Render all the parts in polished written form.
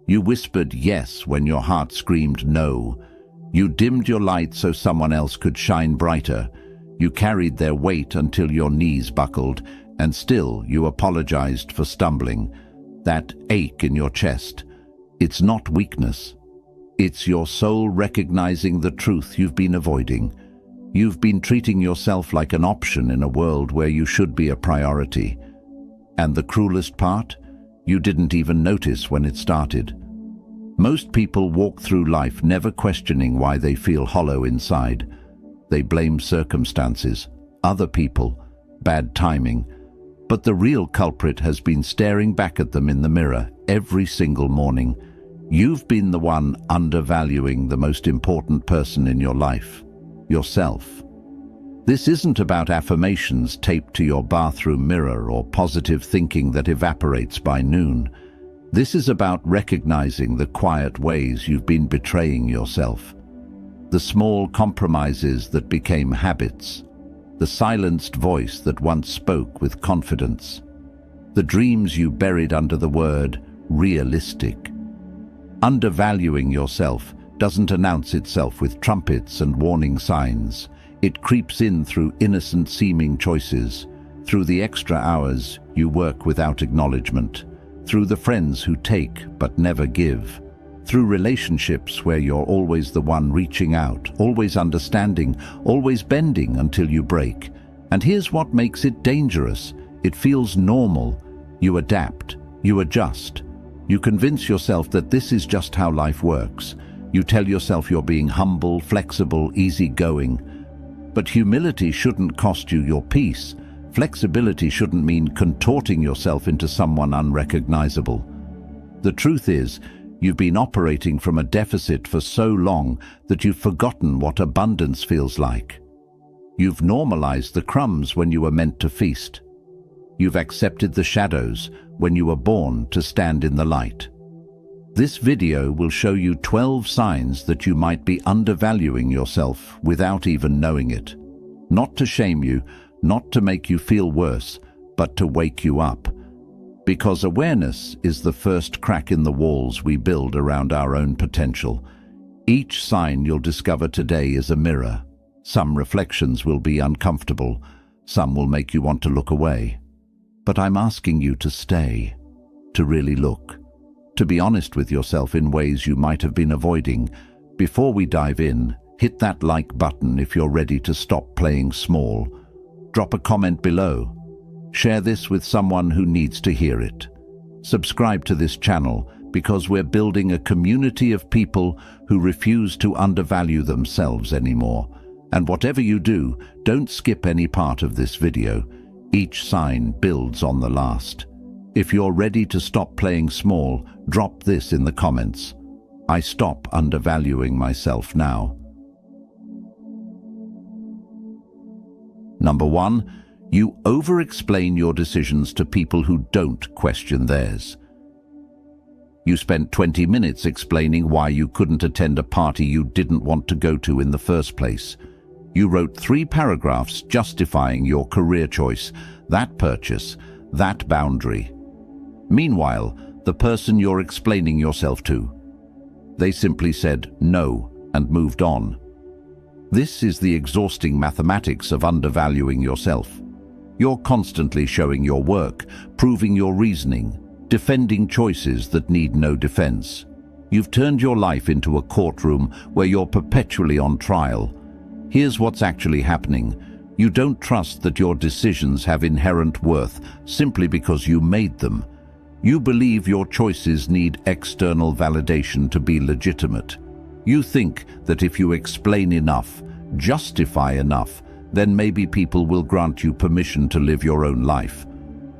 You whispered yes when your heart screamed no. You dimmed your light so someone else could shine brighter. You carried their weight until your knees buckled, and still you apologized for stumbling. That ache in your chest, it's not weakness. It's your soul recognizing the truth you've been avoiding. You've been treating yourself like an option in a world where you should be a priority. And the cruelest part? You didn't even notice when it started. Most people walk through life never questioning why they feel hollow inside. They blame circumstances, other people, bad timing. But the real culprit has been staring back at them in the mirror every single morning. You've been the one undervaluing the most important person in your life, yourself. This isn't about affirmations taped to your bathroom mirror or positive thinking that evaporates by noon. This is about recognizing the quiet ways you've been betraying yourself. The small compromises that became habits. The silenced voice that once spoke with confidence. The dreams you buried under the word realistic. Undervaluing yourself doesn't announce itself with trumpets and warning signs. It creeps in through innocent-seeming choices, through the extra hours you work without acknowledgement, through the friends who take but never give, through relationships where you're always the one reaching out, always understanding, always bending until you break. And here's what makes it dangerous. It feels normal. You adapt, you adjust. You convince yourself that this is just how life works. You tell yourself you're being humble, flexible, easygoing. But humility shouldn't cost you your peace. Flexibility shouldn't mean contorting yourself into someone unrecognizable. The truth is, you've been operating from a deficit for so long that you've forgotten what abundance feels like. You've normalized the crumbs when you were meant to feast. You've accepted the shadows when you were born to stand in the light. This video will show you 12 signs that you might be undervaluing yourself without even knowing it. Not to shame you, not to make you feel worse, but to wake you up. Because awareness is the first crack in the walls we build around our own potential. Each sign you'll discover today is a mirror. Some reflections will be uncomfortable, some will make you want to look away. But I'm asking you to stay, to really look, to be honest with yourself in ways you might have been avoiding. Before we dive in, hit that like button if you're ready to stop playing small. Drop a comment below. Share this with someone who needs to hear it. Subscribe to this channel because we're building a community of people who refuse to undervalue themselves anymore. And whatever you do, don't skip any part of this video. Each sign builds on the last. If you're ready to stop playing small, drop this in the comments. I stop undervaluing myself now. Number 1. You over-explain your decisions to people who don't question theirs. You spent 20 minutes explaining why you couldn't attend a party you didn't want to go to in the first place. You wrote 3 paragraphs justifying your career choice, that purchase, that boundary. Meanwhile, the person you're explaining yourself to, they simply said no and moved on. This is the exhausting mathematics of undervaluing yourself. You're constantly showing your work, proving your reasoning, defending choices that need no defense. You've turned your life into a courtroom where you're perpetually on trial. Here's what's actually happening. You don't trust that your decisions have inherent worth simply because you made them. You believe your choices need external validation to be legitimate. You think that if you explain enough, justify enough, then maybe people will grant you permission to live your own life.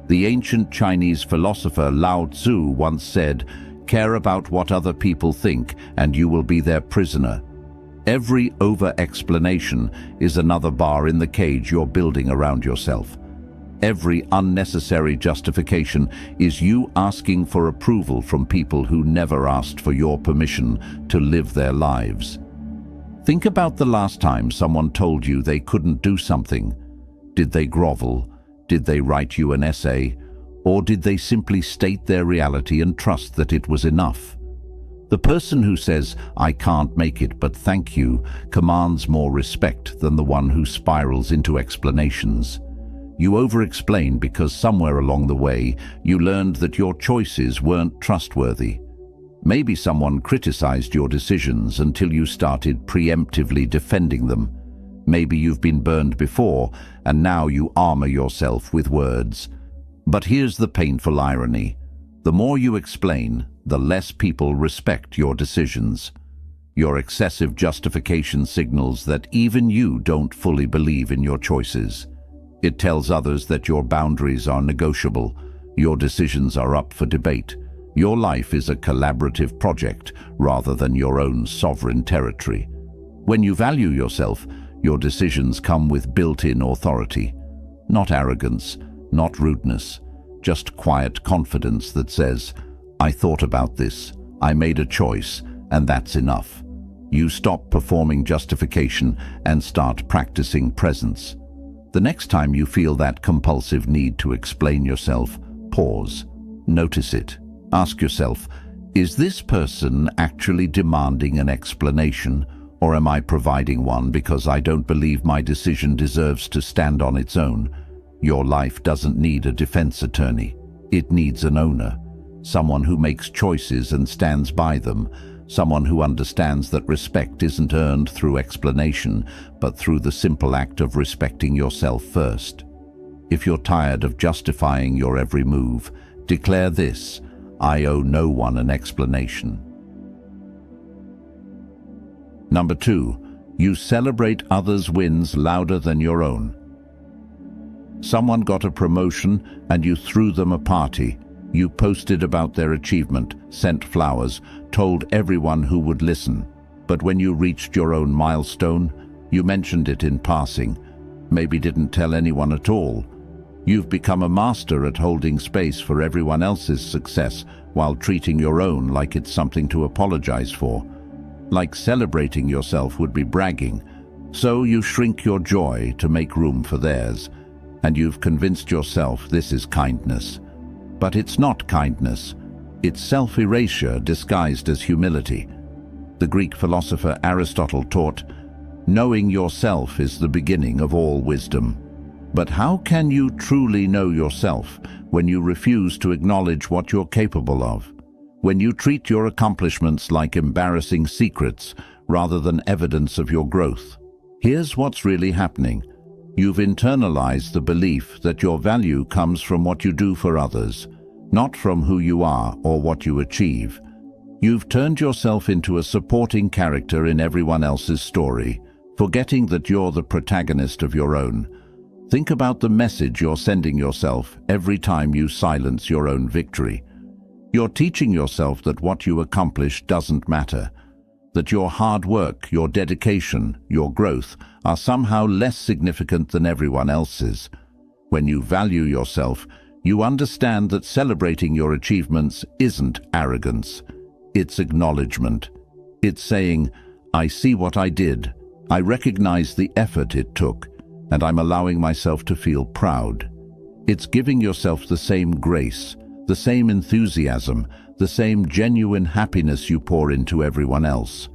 The ancient Chinese philosopher Lao Tzu once said, "Care about what other people think, and you will be their prisoner." Every over-explanation is another bar in the cage you're building around yourself. Every unnecessary justification is you asking for approval from people who never asked for your permission to live their lives. Think about the last time someone told you they couldn't do something. Did they grovel? Did they write you an essay? Or did they simply state their reality and trust that it was enough? The person who says, "I can't make it, but thank you," commands more respect than the one who spirals into explanations. You over-explain because somewhere along the way you learned that your choices weren't trustworthy. Maybe someone criticized your decisions until you started preemptively defending them. Maybe you've been burned before and now you armor yourself with words. But here's the painful irony. The more you explain, the less people respect your decisions. Your excessive justification signals that even you don't fully believe in your choices. It tells others that your boundaries are negotiable, your decisions are up for debate. Your life is a collaborative project rather than your own sovereign territory. When you value yourself, your decisions come with built-in authority. Not arrogance, not rudeness, just quiet confidence that says, "I thought about this, I made a choice, and that's enough." You stop performing justification and start practicing presence. The next time you feel that compulsive need to explain yourself, pause, notice it. Ask yourself, is this person actually demanding an explanation, or am I providing one because I don't believe my decision deserves to stand on its own? Your life doesn't need a defense attorney. It needs an owner, someone who makes choices and stands by them, someone who understands that respect isn't earned through explanation, but through the simple act of respecting yourself first. If you're tired of justifying your every move, declare this: I owe no one an explanation. Number 2, you celebrate others' wins louder than your own. Someone got a promotion and you threw them a party. You posted about their achievement, sent flowers, told everyone who would listen. But when you reached your own milestone, you mentioned it in passing, maybe didn't tell anyone at all. You've become a master at holding space for everyone else's success while treating your own like it's something to apologize for. Like celebrating yourself would be bragging. So you shrink your joy to make room for theirs. And you've convinced yourself this is kindness. But it's not kindness. It's self-erasure disguised as humility. The Greek philosopher Aristotle taught, knowing yourself is the beginning of all wisdom. But how can you truly know yourself when you refuse to acknowledge what you're capable of? When you treat your accomplishments like embarrassing secrets rather than evidence of your growth? Here's what's really happening. You've internalized the belief that your value comes from what you do for others, not from who you are or what you achieve. You've turned yourself into a supporting character in everyone else's story, forgetting that you're the protagonist of your own. Think about the message you're sending yourself every time you silence your own victory. You're teaching yourself that what you accomplish doesn't matter, that your hard work, your dedication, your growth are somehow less significant than everyone else's. When you value yourself, you understand that celebrating your achievements isn't arrogance. It's acknowledgement. It's saying, I see what I did, I recognize the effort it took, and I'm allowing myself to feel proud. It's giving yourself the same grace, the same enthusiasm, the same genuine happiness you pour into everyone else.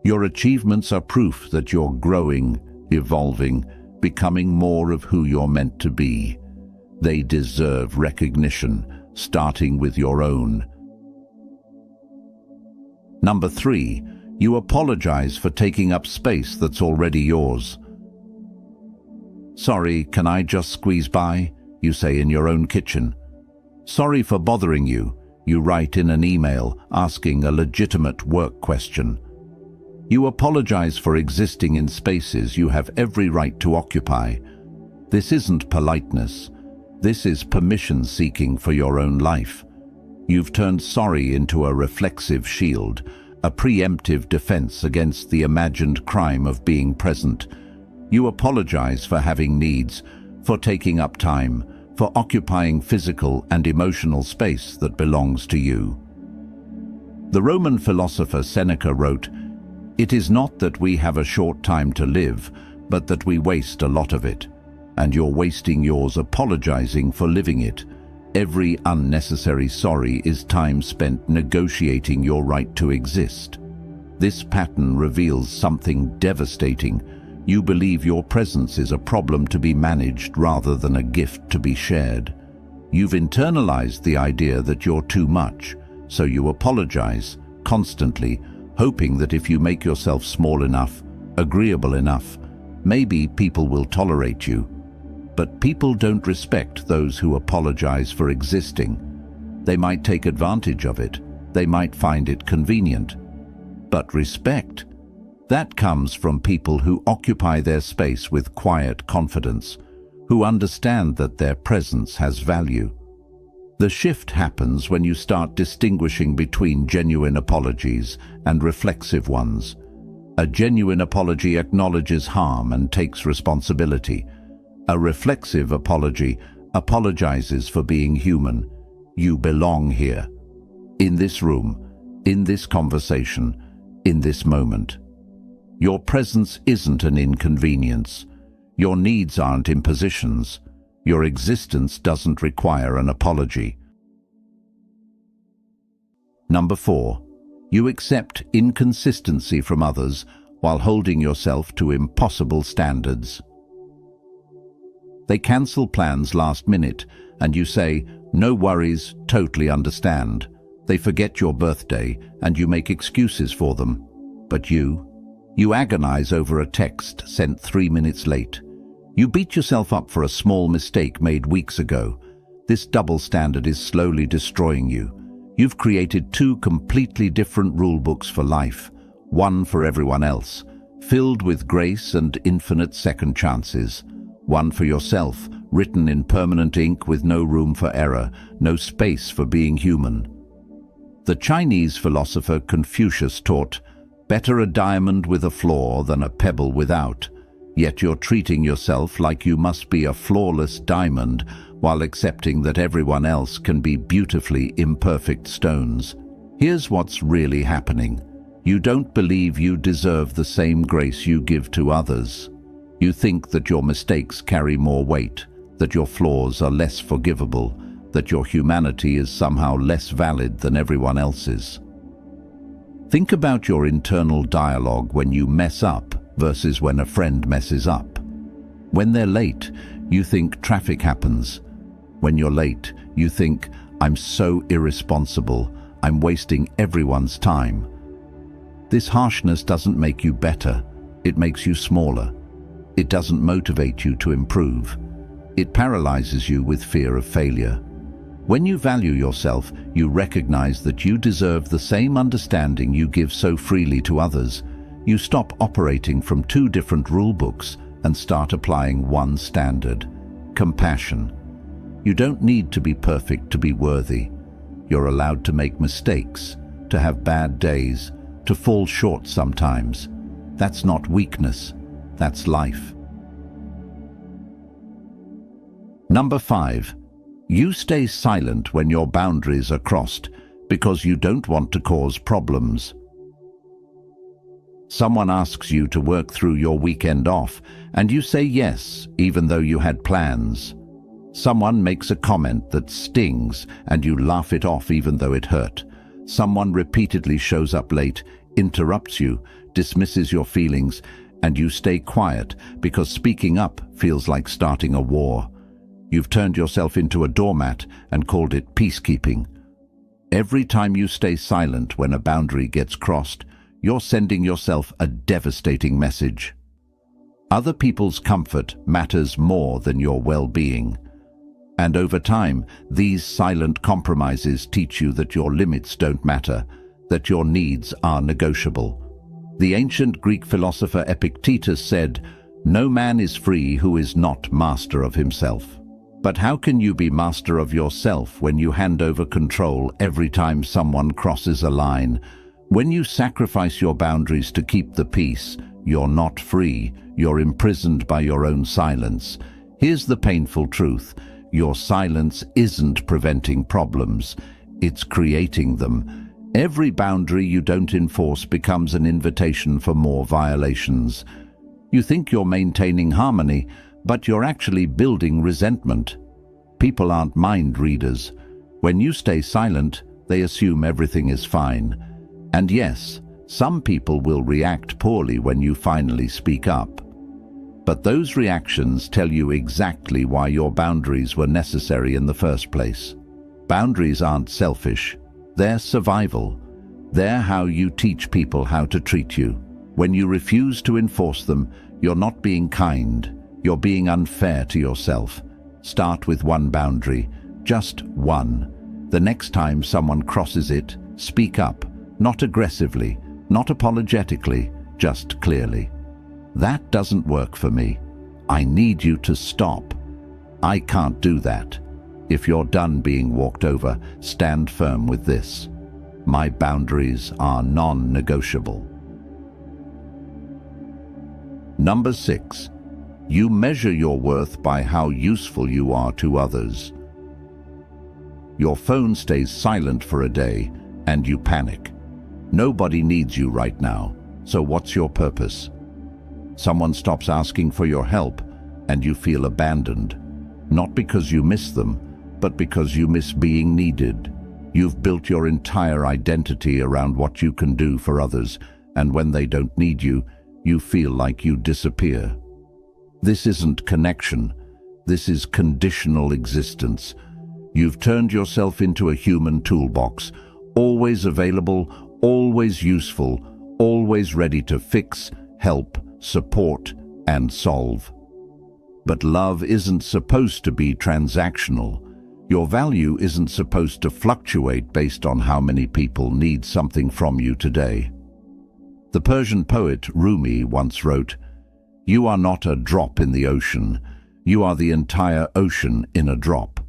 Your achievements are proof that you're growing, evolving, becoming more of who you're meant to be. They deserve recognition, starting with your own. Number 3, you apologize for taking up space that's already yours. Sorry, can I just squeeze by? You say in your own kitchen. Sorry for bothering you, you write in an email asking a legitimate work question. You apologize for existing in spaces you have every right to occupy. This isn't politeness. This is permission seeking for your own life. You've turned sorry into a reflexive shield, a preemptive defense against the imagined crime of being present. You apologize for having needs, for taking up time, for occupying physical and emotional space that belongs to you. The Roman philosopher Seneca wrote, "It is not that we have a short time to live, but that we waste a lot of it. And you're wasting yours apologizing for living it. Every unnecessary sorry is time spent negotiating your right to exist. This pattern reveals something devastating. You believe your presence is a problem to be managed rather than a gift to be shared. You've internalized the idea that you're too much, so you apologize constantly, hoping that if you make yourself small enough, agreeable enough, maybe people will tolerate you. But people don't respect those who apologize for existing. They might take advantage of it. They might find it convenient. But respect, that comes from people who occupy their space with quiet confidence, who understand that their presence has value. The shift happens when you start distinguishing between genuine apologies and reflexive ones. A genuine apology acknowledges harm and takes responsibility. A reflexive apology apologizes for being human. You belong here, in this room, in this conversation, in this moment. Your presence isn't an inconvenience. Your needs aren't impositions. Your existence doesn't require an apology. Number 4. You accept inconsistency from others while holding yourself to impossible standards. They cancel plans last minute, and you say, "No worries, totally understand." They forget your birthday, and you make excuses for them. But you agonize over a text sent 3 minutes late. You beat yourself up for a small mistake made weeks ago. This double standard is slowly destroying you. You've created 2 completely different rule books for life, one for everyone else, filled with grace and infinite second chances. One for yourself, written in permanent ink with no room for error, no space for being human. The Chinese philosopher Confucius taught, "Better a diamond with a flaw than a pebble without." Yet you're treating yourself like you must be a flawless diamond while accepting that everyone else can be beautifully imperfect stones. Here's what's really happening. You don't believe you deserve the same grace you give to others. You think that your mistakes carry more weight, that your flaws are less forgivable, that your humanity is somehow less valid than everyone else's. Think about your internal dialogue when you mess up versus when a friend messes up. When they're late, you think traffic happens. When you're late, you think, "I'm so irresponsible, I'm wasting everyone's time." This harshness doesn't make you better, it makes you smaller. It doesn't motivate you to improve. It paralyzes you with fear of failure. When you value yourself, you recognize that you deserve the same understanding you give so freely to others. You stop operating from 2 different rule books and start applying one standard: compassion. You don't need to be perfect to be worthy. You're allowed to make mistakes, to have bad days, to fall short sometimes. That's not weakness. That's life. Number 5. You stay silent when your boundaries are crossed because you don't want to cause problems. Someone asks you to work through your weekend off, and you say yes, even though you had plans. Someone makes a comment that stings, and you laugh it off even though it hurt. Someone repeatedly shows up late, interrupts you, dismisses your feelings, and you stay quiet because speaking up feels like starting a war. You've turned yourself into a doormat and called it peacekeeping. Every time you stay silent when a boundary gets crossed, you're sending yourself a devastating message. Other people's comfort matters more than your well-being. And over time, these silent compromises teach you that your limits don't matter, that your needs are negotiable. The ancient Greek philosopher Epictetus said, "No man is free who is not master of himself." But how can you be master of yourself when you hand over control every time someone crosses a line? When you sacrifice your boundaries to keep the peace, you're not free, you're imprisoned by your own silence. Here's the painful truth: your silence isn't preventing problems, it's creating them. Every boundary you don't enforce becomes an invitation for more violations. You think you're maintaining harmony, but you're actually building resentment. People aren't mind readers. When you stay silent, they assume everything is fine. And yes, some people will react poorly when you finally speak up. But those reactions tell you exactly why your boundaries were necessary in the first place. Boundaries aren't selfish. They're survival. They're how you teach people how to treat you. When you refuse to enforce them, you're not being kind. You're being unfair to yourself. Start with one boundary, just one. The next time someone crosses it, speak up, not aggressively, not apologetically, just clearly. That doesn't work for me. I need you to stop. I can't do that. If you're done being walked over, stand firm with this. My boundaries are non-negotiable. Number 6. You measure your worth by how useful you are to others. Your phone stays silent for a day, and you panic. Nobody needs you right now, so what's your purpose? Someone stops asking for your help, and you feel abandoned. Not because you miss them, but because you miss being needed. You've built your entire identity around what you can do for others, and when they don't need you, you feel like you disappear. This isn't connection. This is conditional existence. You've turned yourself into a human toolbox, always available, always useful, always ready to fix, help, support, and solve. But love isn't supposed to be transactional. Your value isn't supposed to fluctuate based on how many people need something from you today. The Persian poet Rumi once wrote, "You are not a drop in the ocean. You are the entire ocean in a drop."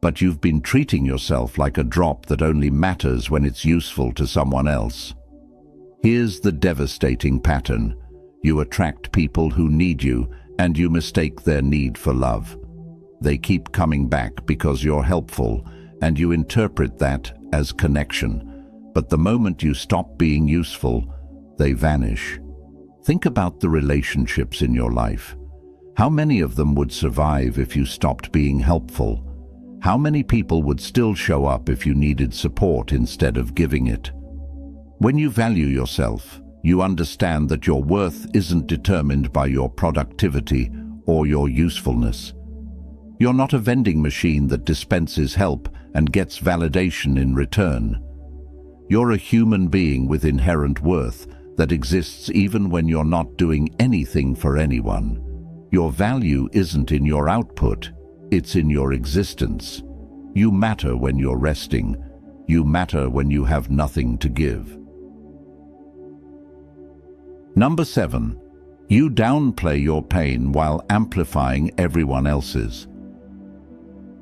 But you've been treating yourself like a drop that only matters when it's useful to someone else. Here's the devastating pattern. You attract people who need you, and you mistake their need for love. They keep coming back because you're helpful, and you interpret that as connection. But the moment you stop being useful, they vanish. Think about the relationships in your life. How many of them would survive if you stopped being helpful? How many people would still show up if you needed support instead of giving it? When you value yourself, you understand that your worth isn't determined by your productivity or your usefulness. You're not a vending machine that dispenses help and gets validation in return. You're a human being with inherent worth that exists even when you're not doing anything for anyone. Your value isn't in your output, it's in your existence. You matter when you're resting. You matter when you have nothing to give. Number 7. You downplay your pain while amplifying everyone else's.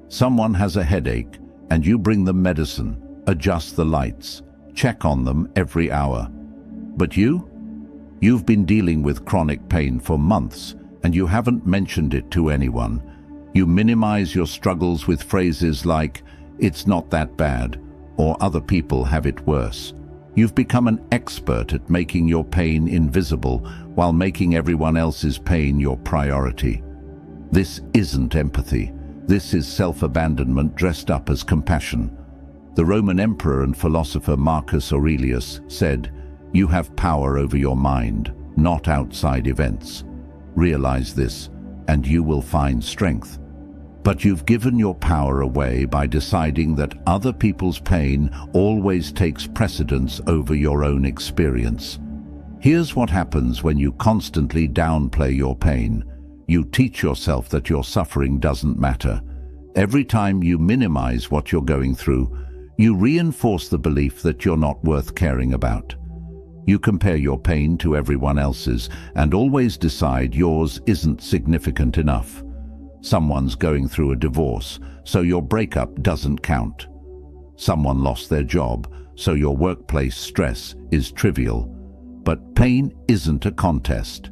Someone has a headache, and you bring them medicine, adjust the lights, check on them every hour. But you've been dealing with chronic pain for months, and you haven't mentioned it to anyone. You minimize your struggles with phrases like, "It's not that bad," or "Other people have it worse." You've become an expert at making your pain invisible while making everyone else's pain your priority. This isn't empathy. This is self-abandonment dressed up as compassion. The Roman emperor and philosopher Marcus Aurelius said, "You have power over your mind, not outside events. Realize this, and you will find strength." But you've given your power away by deciding that other people's pain always takes precedence over your own experience. Here's what happens when you constantly downplay your pain. You teach yourself that your suffering doesn't matter. Every time you minimize what you're going through, you reinforce the belief that you're not worth caring about. You compare your pain to everyone else's and always decide yours isn't significant enough. Someone's going through a divorce, so your breakup doesn't count. Someone lost their job, so your workplace stress is trivial. But pain isn't a contest.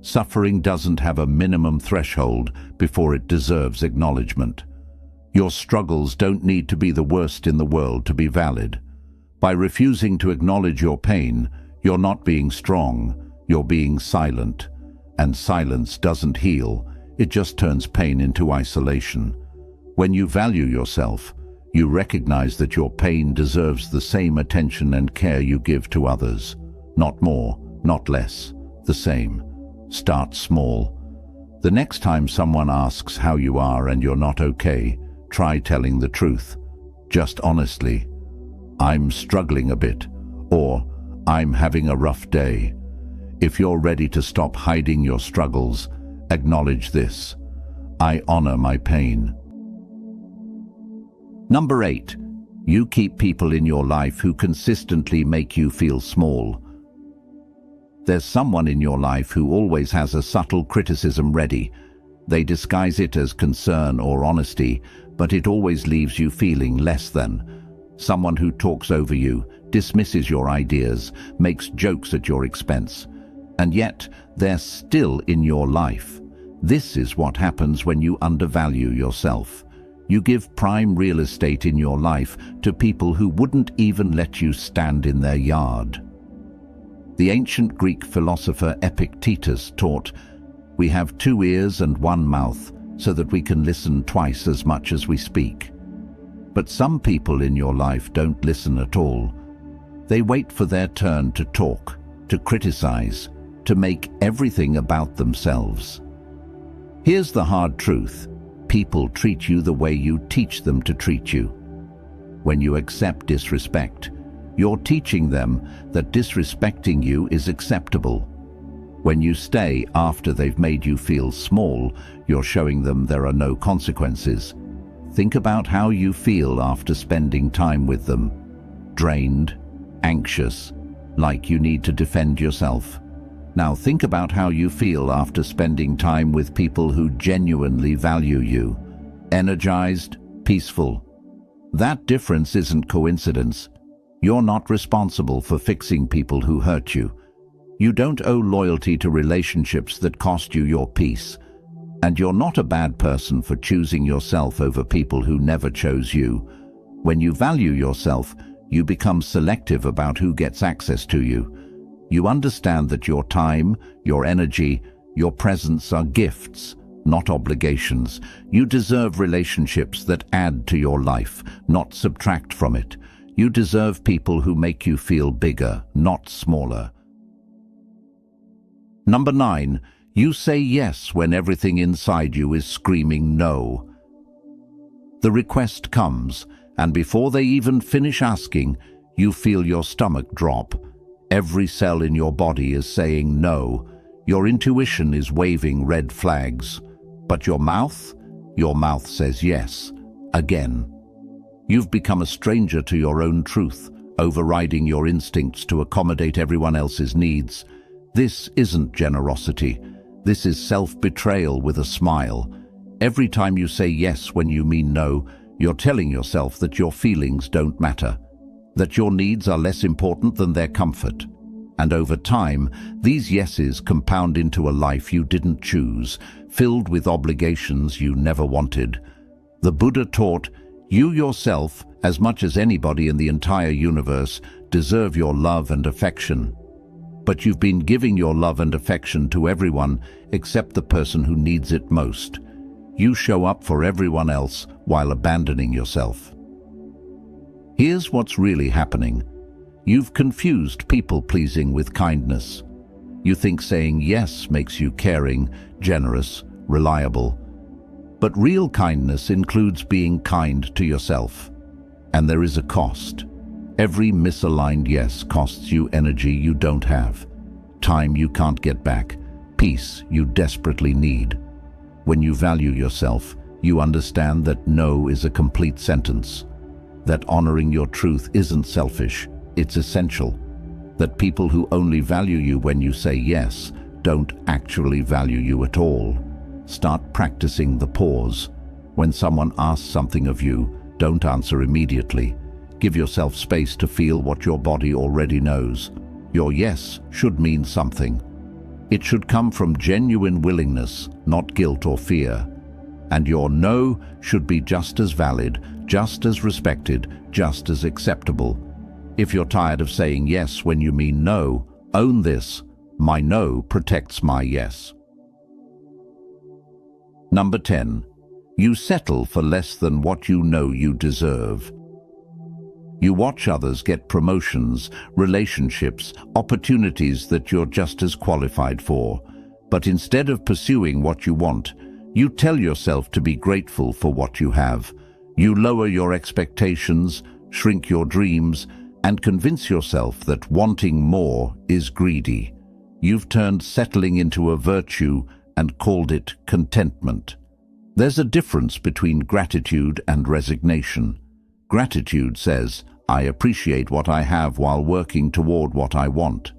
Suffering doesn't have a minimum threshold before it deserves acknowledgement. Your struggles don't need to be the worst in the world to be valid. By refusing to acknowledge your pain, you're not being strong, you're being silent. And silence doesn't heal, it just turns pain into isolation. When you value yourself, you recognize that your pain deserves the same attention and care you give to others. Not more, not less, the same. Start small. The next time someone asks how you are and you're not okay, try telling the truth. Just honestly. I'm struggling a bit, or I'm having a rough day. If you're ready to stop hiding your struggles, acknowledge this. I honor my pain. Number 8. You keep people in your life who consistently make you feel small. There's someone in your life who always has a subtle criticism ready. They disguise it as concern or honesty, but it always leaves you feeling less than. Someone who talks over you, dismisses your ideas, makes jokes at your expense. And yet, they're still in your life. This is what happens when you undervalue yourself. You give prime real estate in your life to people who wouldn't even let you stand in their yard. The ancient Greek philosopher Epictetus taught, "We have 2 ears and 1 mouth, so that we can listen twice as much as we speak." But some people in your life don't listen at all. They wait for their turn to talk, to criticize, to make everything about themselves. Here's the hard truth. People treat you the way you teach them to treat you. When you accept disrespect, you're teaching them that disrespecting you is acceptable. When you stay after they've made you feel small, you're showing them there are no consequences. Think about how you feel after spending time with them. Drained, anxious, like you need to defend yourself. Now think about how you feel after spending time with people who genuinely value you. Energized, peaceful. That difference isn't coincidence. You're not responsible for fixing people who hurt you. You don't owe loyalty to relationships that cost you your peace. And you're not a bad person for choosing yourself over people who never chose you. When you value yourself, you become selective about who gets access to you. You understand that your time, your energy, your presence are gifts, not obligations. You deserve relationships that add to your life, not subtract from it. You deserve people who make you feel bigger, not smaller. Number 9. You say yes when everything inside you is screaming no. The request comes, and before they even finish asking, you feel your stomach drop. Every cell in your body is saying no. Your intuition is waving red flags. But your mouth says yes, again. You've become a stranger to your own truth, overriding your instincts to accommodate everyone else's needs. This isn't generosity. This is self-betrayal with a smile. Every time you say yes when you mean no, you're telling yourself that your feelings don't matter, that your needs are less important than their comfort. And over time, these yeses compound into a life you didn't choose, filled with obligations you never wanted. The Buddha taught, you yourself, as much as anybody in the entire universe, deserve your love and affection. But you've been giving your love and affection to everyone except the person who needs it most. You show up for everyone else while abandoning yourself. Here's what's really happening. You've confused people-pleasing with kindness. You think saying yes makes you caring, generous, reliable. But real kindness includes being kind to yourself. And there is a cost. Every misaligned yes costs you energy you don't have, time you can't get back, peace you desperately need. When you value yourself, you understand that no is a complete sentence, that honoring your truth isn't selfish, it's essential, that people who only value you when you say yes don't actually value you at all. Start practicing the pause. When someone asks something of you, don't answer immediately. Give yourself space to feel what your body already knows. Your yes should mean something. It should come from genuine willingness, not guilt or fear. And your no should be just as valid, just as respected, just as acceptable. If you're tired of saying yes when you mean no, own this. My no protects my yes. Number 10. You settle for less than what you know you deserve. You watch others get promotions, relationships, opportunities that you're just as qualified for. But instead of pursuing what you want, you tell yourself to be grateful for what you have. You lower your expectations, shrink your dreams, and convince yourself that wanting more is greedy. You've turned settling into a virtue and called it contentment. There's a difference between gratitude and resignation. Gratitude says, I appreciate what I have while working toward what I want.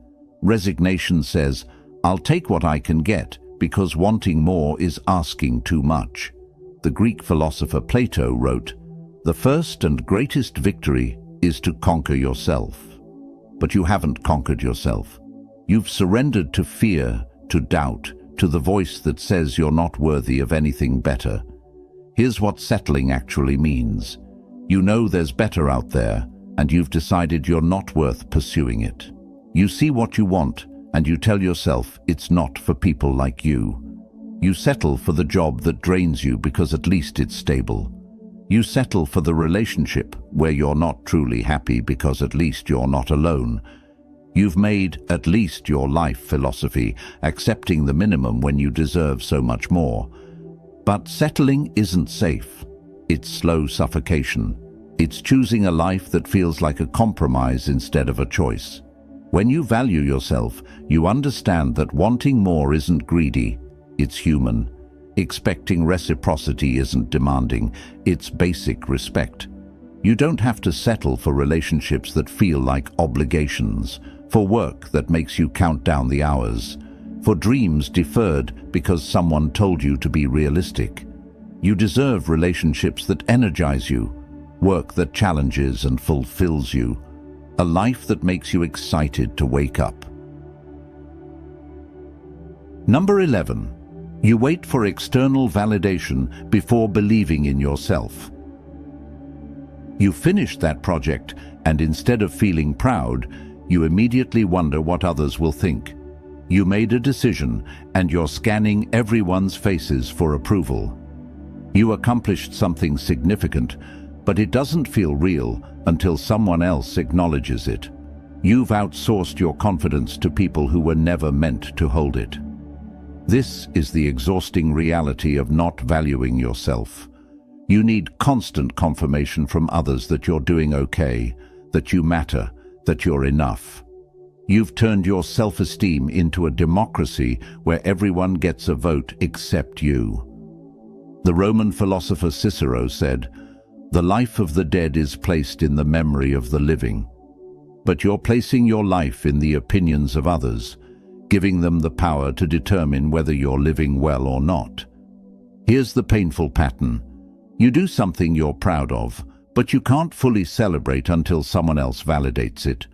Resignation says, I'll take what I can get because wanting more is asking too much. The Greek philosopher Plato wrote, "The first and greatest victory is to conquer yourself." But you haven't conquered yourself. You've surrendered to fear, to doubt, to the voice that says you're not worthy of anything better. Here's what settling actually means. You know there's better out there, and you've decided you're not worth pursuing it. You see what you want, and you tell yourself it's not for people like you. You settle for the job that drains you because at least it's stable. You settle for the relationship where you're not truly happy because at least you're not alone. You've made at least your life philosophy, accepting the minimum when you deserve so much more. But settling isn't safe. It's slow suffocation. It's choosing a life that feels like a compromise instead of a choice. When you value yourself, you understand that wanting more isn't greedy, it's human. Expecting reciprocity isn't demanding, it's basic respect. You don't have to settle for relationships that feel like obligations, for work that makes you count down the hours, for dreams deferred because someone told you to be realistic. You deserve relationships that energize you, work that challenges and fulfills you, a life that makes you excited to wake up. Number 11. You wait for external validation before believing in yourself. You finished that project, and instead of feeling proud, you immediately wonder what others will think. You made a decision, and you're scanning everyone's faces for approval. You accomplished something significant, but it doesn't feel real until someone else acknowledges it. You've outsourced your confidence to people who were never meant to hold it. This is the exhausting reality of not valuing yourself. You need constant confirmation from others that you're doing okay, that you matter, that you're enough. You've turned your self-esteem into a democracy where everyone gets a vote except you. The Roman philosopher Cicero said, "The life of the dead is placed in the memory of the living." But you're placing your life in the opinions of others, giving them the power to determine whether you're living well or not. Here's the painful pattern. You do something you're proud of, but you can't fully celebrate until someone else validates it.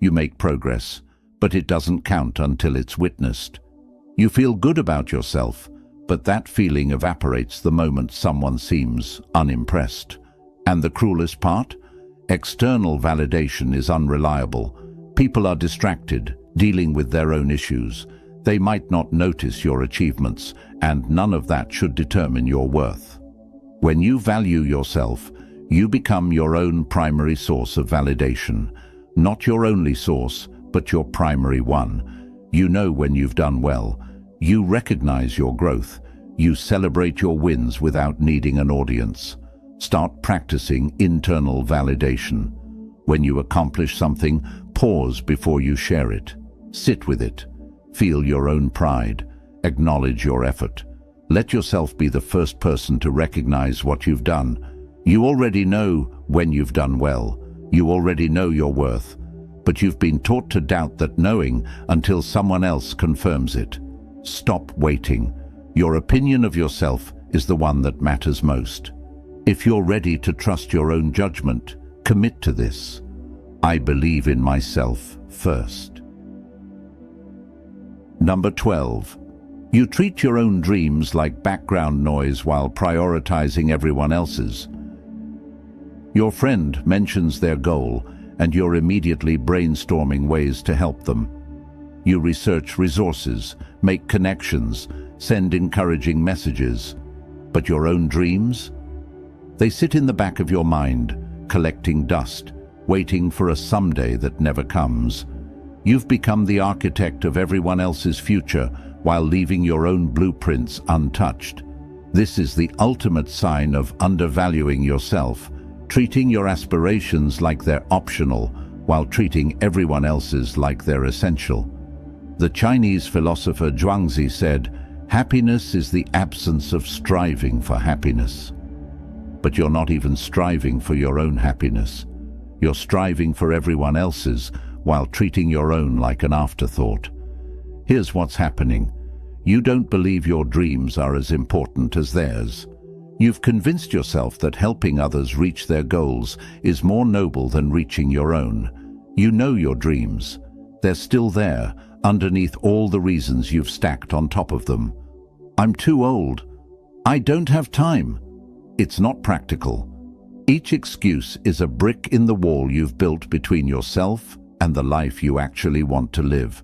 You make progress, but it doesn't count until it's witnessed. You feel good about yourself, but that feeling evaporates the moment someone seems unimpressed. And the cruelest part? External validation is unreliable. People are distracted, dealing with their own issues. They might not notice your achievements, and none of that should determine your worth. When you value yourself, you become your own primary source of validation. Not your only source, but your primary one. You know when you've done well. You recognize your growth. You celebrate your wins without needing an audience. Start practicing internal validation. When you accomplish something, pause before you share it. Sit with it. Feel your own pride. Acknowledge your effort. Let yourself be the first person to recognize what you've done. You already know when you've done well. You already know your worth. But you've been taught to doubt that knowing until someone else confirms it. Stop waiting. Your opinion of yourself is the one that matters most. If you're ready to trust your own judgment, commit to this. I believe in myself first. Number 12. You treat your own dreams like background noise while prioritizing everyone else's. Your friend mentions their goal, and you're immediately brainstorming ways to help them. You research resources, make connections, send encouraging messages. But your own dreams? They sit in the back of your mind, collecting dust, waiting for a someday that never comes. You've become the architect of everyone else's future while leaving your own blueprints untouched. This is the ultimate sign of undervaluing yourself, treating your aspirations like they're optional while treating everyone else's like they're essential. The Chinese philosopher Zhuangzi said, "Happiness is the absence of striving for happiness." But you're not even striving for your own happiness. You're striving for everyone else's while treating your own like an afterthought. Here's what's happening. You don't believe your dreams are as important as theirs. You've convinced yourself that helping others reach their goals is more noble than reaching your own. You know your dreams. They're still there, underneath all the reasons you've stacked on top of them. I'm too old. I don't have time. It's not practical. Each excuse is a brick in the wall you've built between yourself and the life you actually want to live.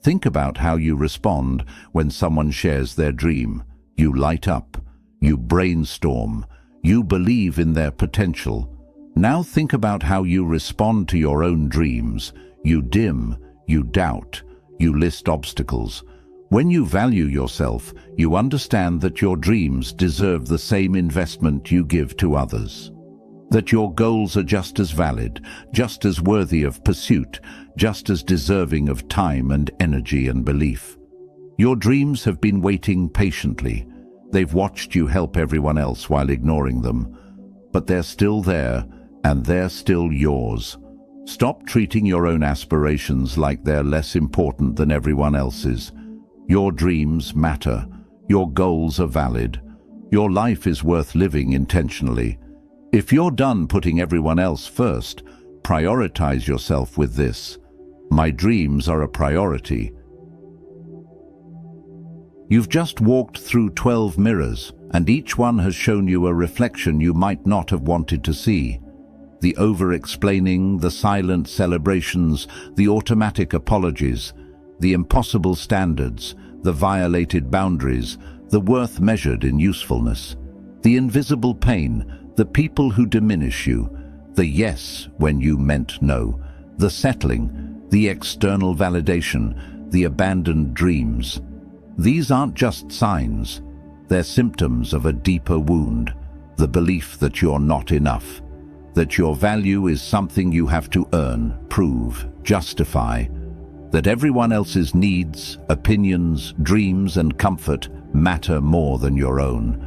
Think about how you respond when someone shares their dream. You light up. You brainstorm. You believe in their potential. Now think about how you respond to your own dreams. You dim. You doubt. You list obstacles. When you value yourself, you understand that your dreams deserve the same investment you give to others. That your goals are just as valid, just as worthy of pursuit, just as deserving of time and energy and belief. Your dreams have been waiting patiently. They've watched you help everyone else while ignoring them. But they're still there, and they're still yours. Stop treating your own aspirations like they're less important than everyone else's. Your dreams matter. Your goals are valid. Your life is worth living intentionally. If you're done putting everyone else first, prioritize yourself with this: my dreams are a priority. You've just walked through 12 mirrors, and each one has shown you a reflection you might not have wanted to see. The over-explaining, the silent celebrations, the automatic apologies, the impossible standards, the violated boundaries, the worth measured in usefulness, the invisible pain, the people who diminish you, the yes when you meant no, the settling, the external validation, the abandoned dreams. These aren't just signs. They're symptoms of a deeper wound, the belief that you're not enough, that your value is something you have to earn, prove, justify, that everyone else's needs, opinions, dreams, and comfort matter more than your own.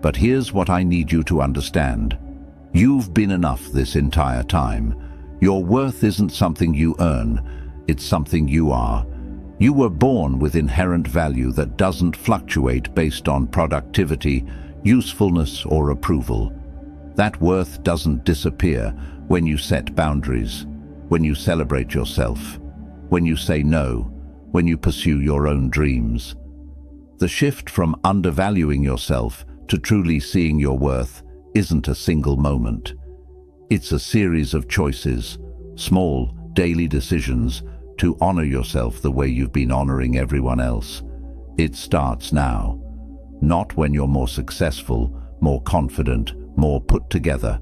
But here's what I need you to understand. You've been enough this entire time. Your worth isn't something you earn, it's something you are. You were born with inherent value that doesn't fluctuate based on productivity, usefulness, or approval. That worth doesn't disappear when you set boundaries, when you celebrate yourself, when you say no, when you pursue your own dreams. The shift from undervaluing yourself to truly seeing your worth isn't a single moment. It's a series of choices, small, daily decisions to honor yourself the way you've been honoring everyone else. It starts now, not when you're more successful, more confident, more put together.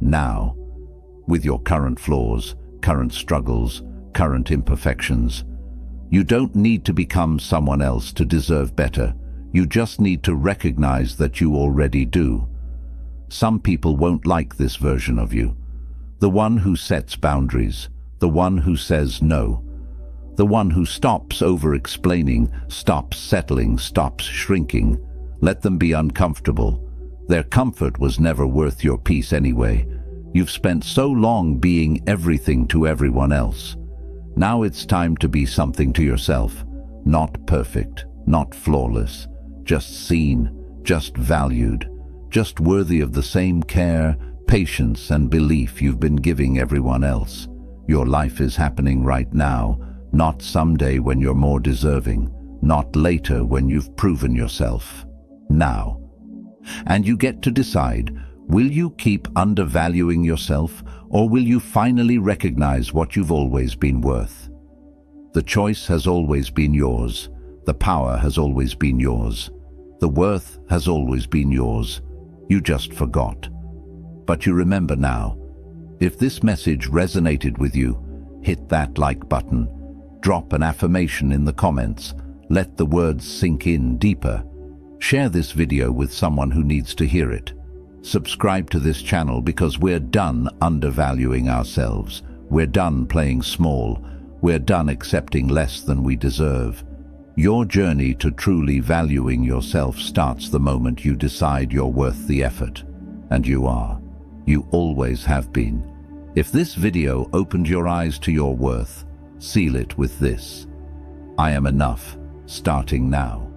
Now, with your current flaws, current struggles, current imperfections. You don't need to become someone else to deserve better. You just need to recognize that you already do. Some people won't like this version of you. The one who sets boundaries, the one who says no, the one who stops over-explaining, stops settling, stops shrinking. Let them be uncomfortable. Their comfort was never worth your peace anyway. You've spent so long being everything to everyone else. Now it's time to be something to yourself. Not perfect, not flawless, just seen, just valued, just worthy of the same care, patience, and belief you've been giving everyone else. Your life is happening right now, not someday when you're more deserving, not later when you've proven yourself. Now. And you get to decide, will you keep undervaluing yourself, or will you finally recognize what you've always been worth? The choice has always been yours. The power has always been yours. The worth has always been yours. You just forgot. But you remember now. If this message resonated with you, hit that like button. Drop an affirmation in the comments. Let the words sink in deeper. Share this video with someone who needs to hear it. Subscribe to this channel because we're done undervaluing ourselves. We're done playing small. We're done accepting less than we deserve. Your journey to truly valuing yourself starts the moment you decide you're worth the effort. And you are. You always have been. If this video opened your eyes to your worth, seal it with this: I am enough, starting now.